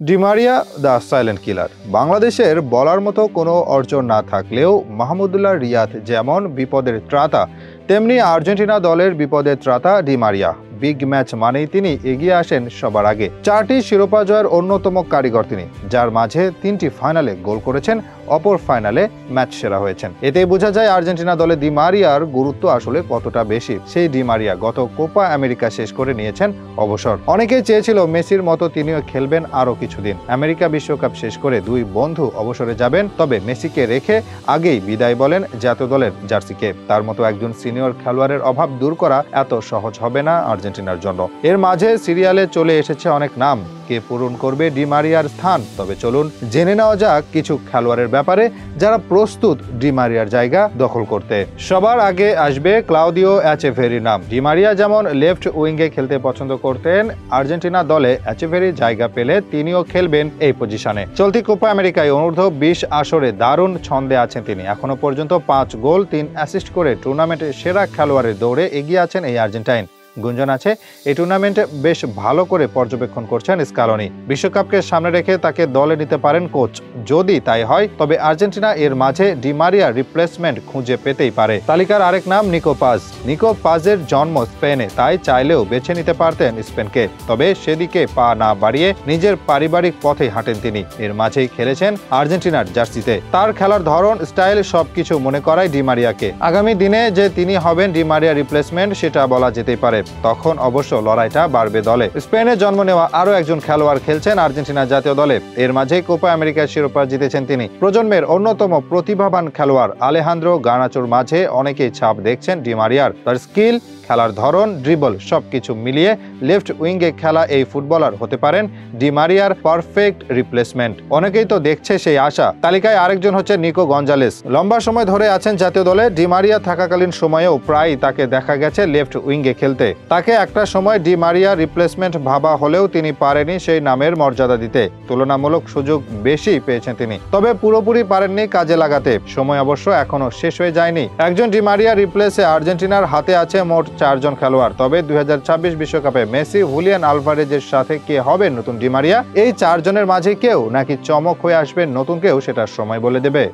Di Maria the silent killer. বাংলাদেশের বলার মতো কোনো অর্জন না থাকলেও মাহমুদুল্লাহ রিয়াদ যেমন বিপদের ত্রাতা, তেমনি আর্জেন্টিনা দলের বিপদের ত্রাতা ডি মারিয়া। বিগ ম্যাচ মানেই তিনি এগিয়ে আসেন সবার আগে। 4টি শিরোপা জয়ের অন্যতম কারিগর তিনি, যার মাঝে 3টি ফাইনালে গোল করেছেন, অপর ফাইনালে ম্যাচ সেরা হয়েছেন। এতেই বোঝা যায় আর্জেন্টিনা দলে ডি মারিয়ার গুরুত্ব আসলে কতটা বেশি। সেই ডি মারিয়া গত কোপা আমেরিকা শেষ করে নিয়েছেন অবসর। অনেকেই চেয়েছিল মেসির মতো তিনিও খেলবেন আরও কিছুদিন। আমেরিকা বিশ্বকাপ শেষ করে দুই বন্ধু অবসরে যাবেন, তবে মেসিকে রেখে আগেই বিদায় বলেন জাতীয় দলের জার্সিকে। তার মতো একজন সিনিয়র খেলোয়াড়ের অভাব দূর করা এত সহজ হবে না আর্জেন্টিনার জন্য। এর মাঝে সিরিয়ালে চলে এসেছে অনেক নাম, কে পূরণ করবে ডি মারিয়ার স্থান? তবে চলুন জেনে নেওয়া যাক কিছু খেলোয়াড়ের ব্যাপারে যারা প্রস্তুত ডি মারিয়ার জায়গা দখল করতে। সবার আগে আসবে ক্লাউদিও এচেভেরির নাম। ডি মারিয়া যেমন লেফট উইঙ্গে খেলতে পছন্দ করতেন, আর্জেন্টিনা দলে এচেভেরি জায়গা পেলে তিনিও খেলবেন এই পজিশনে। চলতি কোপা আমেরিকায় অনূর্ধ্ব 20 আসরে দারুণ ছন্দে আছেন তিনি। এখনো পর্যন্ত 5 গোল 3 অ্যাসিস্ট করে টুর্নামেন্টের সেরা খেলোয়াড়ের দৌড়ে এগিয়ে আছেন এই আর্জেন্টাইন। গুঞ্জন আছে এই টুর্নামেন্টে বেশ ভালো করে পর্যবেক্ষণ করছেন স্কালোনি। বিশ্বকাপকে সামনে রেখে তাকে দলে নিতে পারেন কোচ। যদি তাই হয় তবে আর্জেন্টিনা এর মাঝে ডি মারিয়া রিপ্লেসমেন্ট খুঁজে পেতেই পারে। তালিকার আরেক নাম নিকো পাজ। নিকো পাজের জন্ম স্পেনে, তাই চাইলেও বেছে নিতে পারতেন স্পেনকে। তবে সেদিকে পা না বাড়িয়ে নিজের পারিবারিক পথে হাঁটেন তিনি। এর মাঝেই খেলেছেন আর্জেন্টিনার জার্সিতে। তার খেলার ধরন, স্টাইল সবকিছু মনে করায় ডি মারিয়াকে। আগামী দিনে যে তিনি হবেন ডি মারিয়া রিপ্লেসমেন্ট সেটা বলা যেতেই পারে। তখন অবশ্য লড়াইটা বাড়বে দলে। স্পেনে জন্ম নেওয়া আরো একজন খেলোয়াড় খেলছেন আর্জেন্টিনা জাতীয় দলে। এর মাঝেই কোপা আমেরিকার শিরোপা জিতেছেন তিনি। প্রজন্মের অন্যতম প্রতিভাবান খেলোয়াড় আলেহান্দ্রো গার্নাচোর মাঝে অনেকেই ছাপ দেখছেন ডি মারিয়ার। তার স্কিল, খেলার ধরন, ড্রিবল সবকিছু মিলিয়ে লেফট উইঙ্গে খেলা এই ফুটবলার হতে পারেন ডি মারিয়ার পারফেক্ট রিপ্লেসমেন্ট। অনেকেই তো দেখছে সেই আশা। তালিকায় আরেকজন হচ্ছে নিকো গঞ্জালেস। লম্বা সময় ধরে আছেন জাতীয় দলে। ডি মারিয়া থাকাকালীন সময়েও প্রায় তাকে দেখা গেছে লেফট উইঙ্গে খেলতে। তাকে একটা সময় ডি মারিয়া রিপ্লেসমেন্ট ভাবা হলেও তিনি পারেনি সেই নামের মর্যাদা দিতে। তুলনামূলক সুযোগ বেশি পেয়েছেন তিনি, তবে পুরোপুরি পারেননি কাজে লাগাতে। সময় অবশ্য এখনো শেষ হয়ে যায়নি। একজন ডি মারিয়া রিপ্লেসে আর্জেন্টিনার হাতে আছে মোট 4 জন খেলোয়াড়। তবে 2026 বিশ্বকাপে মেসি, হুলিয়ান আলভারেজের সাথে কে হবে নতুন ডি মারিয়া? এই 4 জনের মাঝে কেউ নাকি চমক হয়ে আসবে নতুন কেউ, সেটা সময় বলে দেবে।